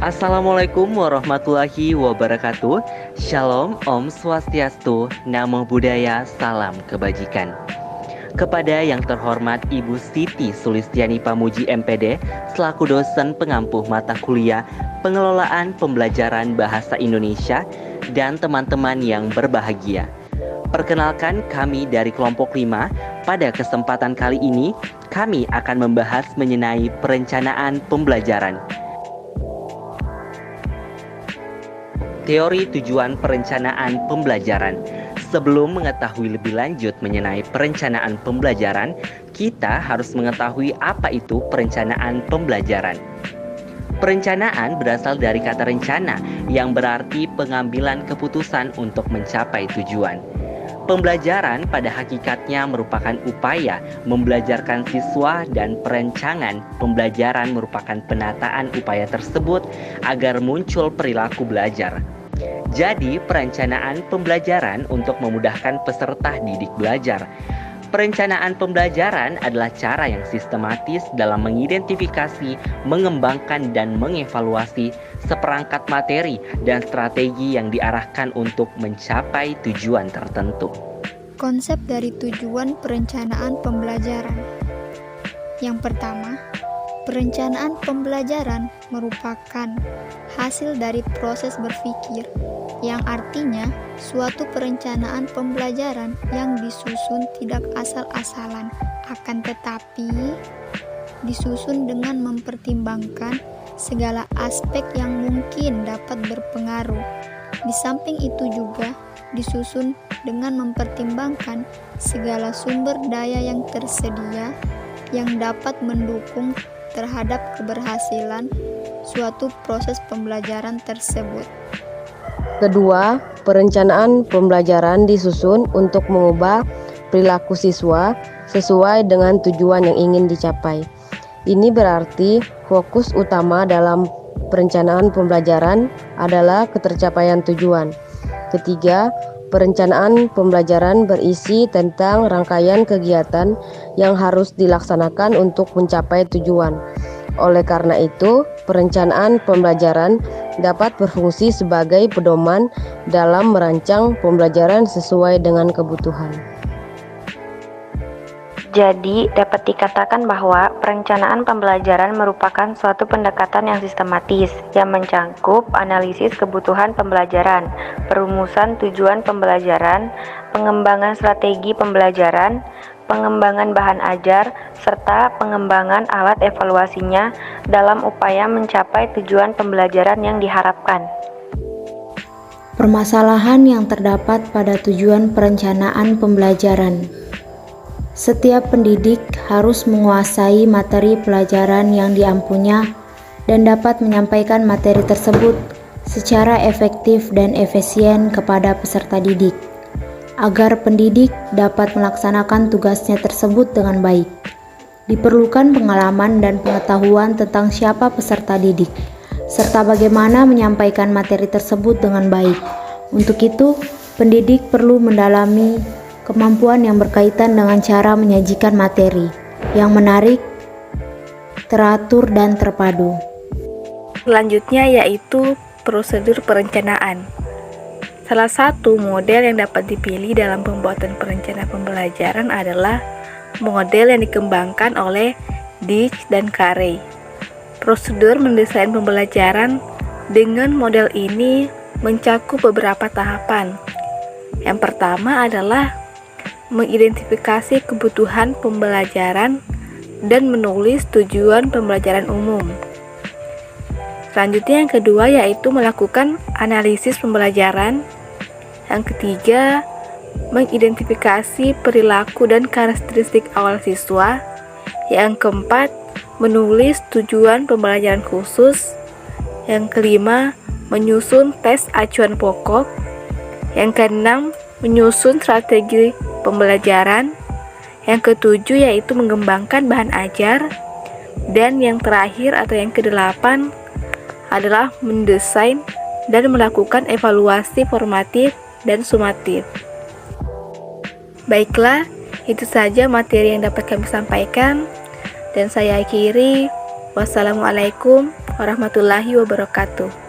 Assalamualaikum warahmatullahi wabarakatuh. Shalom, Om Swastiastu, Namo Buddhaya, Salam Kebajikan. Kepada yang terhormat Ibu Siti Sulistiani Pamuji MPD selaku dosen pengampuh mata kuliah Pengelolaan Pembelajaran Bahasa Indonesia dan teman-teman yang berbahagia. Perkenalkan, kami dari kelompok 5. Pada kesempatan kali ini kami akan membahas mengenai perencanaan pembelajaran. Teori tujuan perencanaan pembelajaran. Sebelum mengetahui lebih lanjut mengenai perencanaan pembelajaran, kita harus mengetahui apa itu perencanaan pembelajaran. Perencanaan berasal dari kata rencana yang berarti pengambilan keputusan untuk mencapai tujuan. Pembelajaran pada hakikatnya merupakan upaya membelajarkan siswa dan perencanaan pembelajaran merupakan penataan upaya tersebut agar muncul perilaku belajar. Jadi, perencanaan pembelajaran untuk memudahkan peserta didik belajar. Perencanaan pembelajaran adalah cara yang sistematis dalam mengidentifikasi, mengembangkan, dan mengevaluasi seperangkat materi dan strategi yang diarahkan untuk mencapai tujuan tertentu. Konsep dari tujuan perencanaan pembelajaran. Yang pertama, perencanaan pembelajaran merupakan hasil dari proses berpikir, yang artinya suatu perencanaan pembelajaran yang disusun tidak asal-asalan, akan tetapi disusun dengan mempertimbangkan segala aspek yang mungkin dapat berpengaruh. Di samping itu juga disusun dengan mempertimbangkan segala sumber daya yang tersedia yang dapat mendukung terhadap keberhasilan suatu proses pembelajaran tersebut. Kedua, perencanaan pembelajaran disusun untuk mengubah perilaku siswa sesuai dengan tujuan yang ingin dicapai. Ini berarti fokus utama dalam perencanaan pembelajaran adalah ketercapaian tujuan. Ketiga, perencanaan pembelajaran berisi tentang rangkaian kegiatan yang harus dilaksanakan untuk mencapai tujuan. Oleh karena itu, perencanaan pembelajaran dapat berfungsi sebagai pedoman dalam merancang pembelajaran sesuai dengan kebutuhan. Jadi, dapat dikatakan bahwa perencanaan pembelajaran merupakan suatu pendekatan yang sistematis yang mencakup analisis kebutuhan pembelajaran, perumusan tujuan pembelajaran, pengembangan strategi pembelajaran, pengembangan bahan ajar, serta pengembangan alat evaluasinya dalam upaya mencapai tujuan pembelajaran yang diharapkan. Permasalahan yang terdapat pada tujuan perencanaan pembelajaran. Setiap pendidik harus menguasai materi pelajaran yang diampunya dan dapat menyampaikan materi tersebut secara efektif dan efisien kepada peserta didik, agar pendidik dapat melaksanakan tugasnya tersebut dengan baik. Diperlukan pengalaman dan pengetahuan tentang siapa peserta didik, serta bagaimana menyampaikan materi tersebut dengan baik. Untuk itu, pendidik perlu mendalami kemampuan yang berkaitan dengan cara menyajikan materi yang menarik, teratur, dan terpadu. Selanjutnya yaitu prosedur perencanaan. Salah satu model yang dapat dipilih dalam pembuatan perencanaan pembelajaran adalah model yang dikembangkan oleh Ditch dan Carey. Prosedur mendesain pembelajaran dengan model ini mencakup beberapa tahapan. Yang pertama adalah mengidentifikasi kebutuhan pembelajaran dan menulis tujuan pembelajaran umum. Selanjutnya yang kedua yaitu melakukan analisis pembelajaran. Yang ketiga, mengidentifikasi perilaku dan karakteristik awal siswa. Yang keempat, menulis tujuan pembelajaran khusus. Yang kelima, menyusun tes acuan pokok. Yang keenam, menyusun strategi pembelajaran. Yang ketujuh yaitu mengembangkan bahan ajar. Dan yang terakhir atau yang kedelapan adalah mendesain dan melakukan evaluasi formatif dan sumatif. Baiklah, itu saja materi yang dapat kami sampaikan, dan saya akhiri. Wassalamualaikum warahmatullahi wabarakatuh.